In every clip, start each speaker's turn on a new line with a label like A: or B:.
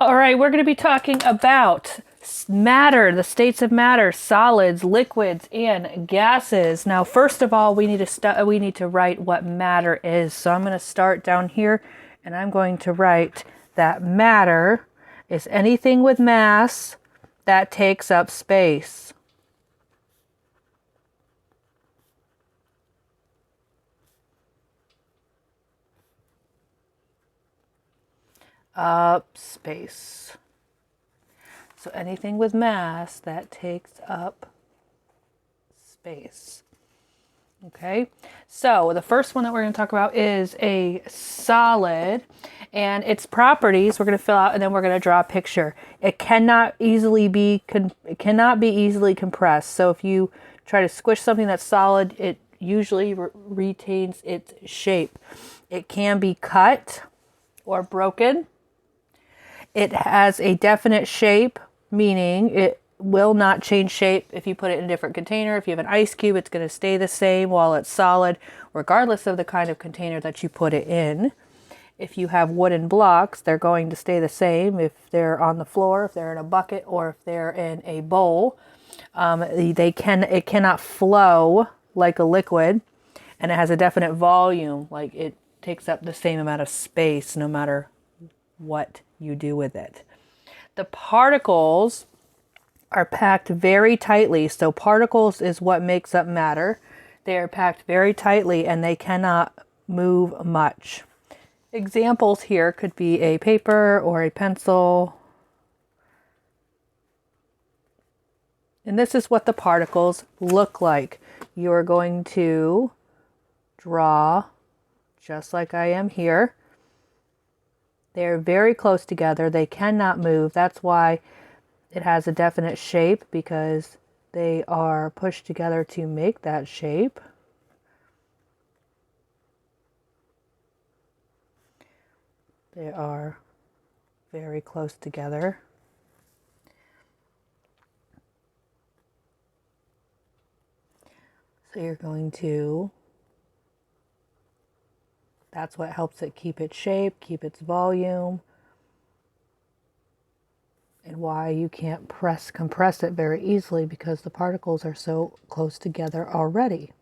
A: All right, we're going to be talking about matter, the states of matter, solids, liquids, and gases. Now, first of all, we need to write what matter is. So I'm going to start down here, and I'm going to write that matter is anything with mass that takes up space. Up space. So anything with mass that takes up space. Okay, so the first one that we're going to talk about is a solid and its properties. We're going to fill out and then we're going to draw a picture. It cannot easily compressed. So if you try to squish something that's solid, it usually retains its shape. It can be cut or broken. It has a definite shape, meaning it will not change shape if you put it in a different container. If you have an ice cube, it's going to stay the same while it's solid, regardless of the kind of container that you put it in. If you have wooden blocks, they're going to stay the same if they're on the floor, if they're in a bucket, or if they're in a bowl. It cannot flow like a liquid, and it has a definite volume, like it takes up the same amount of space no matter what you do with it. The particles are packed very tightly. So particles is what makes up matter. They are packed very tightly and they cannot move much. Examples here could be a paper or a pencil. And this is what the particles look like. You're going to draw just like I am here. They're very close together. They cannot move. That's why it has a definite shape, because they are pushed together to make that shape. They are very close together. So you're going to, that's what helps it keep its shape, keep its volume, and why you can't compress it very easily, because the particles are so close together already.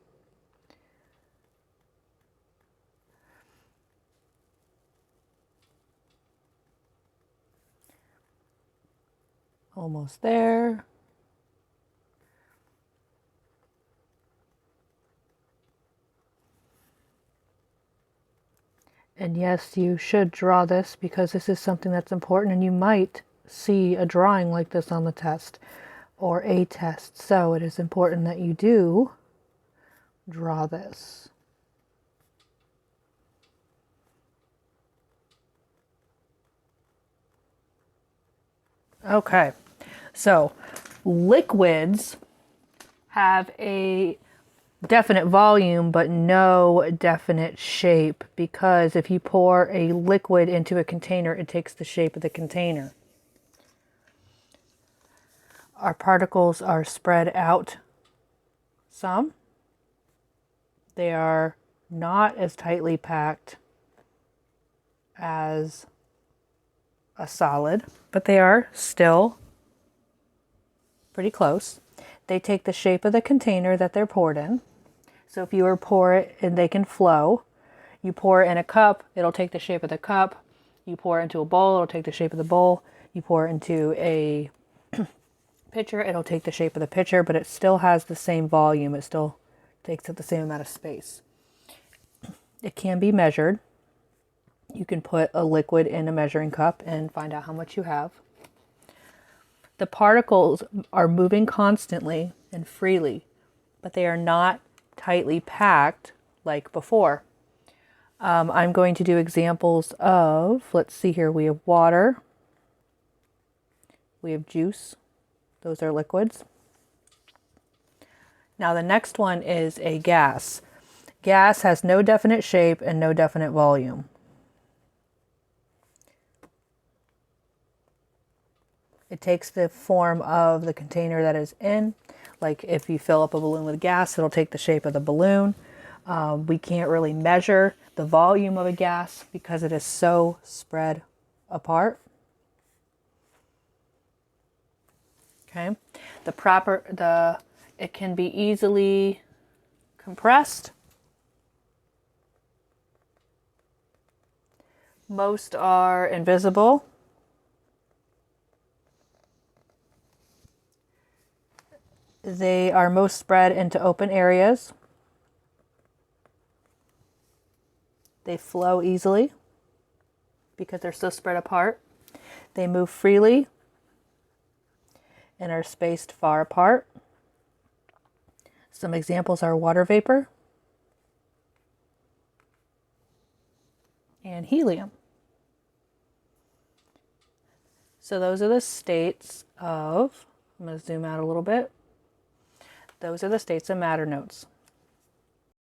A: Almost there. And yes, you should draw this, because this is something that's important, and you might see a drawing like this on the test or a test. So it is important that you do draw this. Okay, so liquids have a definite volume but no definite shape, because if you pour a liquid into a container, it takes the shape of the container. Our particles are spread out some. They are not as tightly packed as a solid, but they are still pretty close. They take the shape of the container that they're poured in. So if you were to pour it and they can flow, you pour it in a cup, it'll take the shape of the cup. You pour it into a bowl, it'll take the shape of the bowl. You pour it into a pitcher, it'll take the shape of the pitcher, but it still has the same volume. It still takes up the same amount of space. It can be measured. You can put a liquid in a measuring cup and find out how much you have. The particles are moving constantly and freely, but they are not tightly packed like before. I'm going to do examples of, let's see here, we have water, we have juice, those are liquids. Now the next one is a gas. Gas has no definite shape and no definite volume. It takes the form of the container that is in. Like if you fill up a balloon with gas, it'll take the shape of the balloon. We can't really measure the volume of a gas because it is so spread apart. Okay. It can be easily compressed. Most are invisible. They are most spread into open areas. They flow easily because they're so spread apart. They move freely and are spaced far apart. Some examples are water vapor and helium. So those are the states of, I'm going to zoom out a little bit. Those are the states of matter nodes.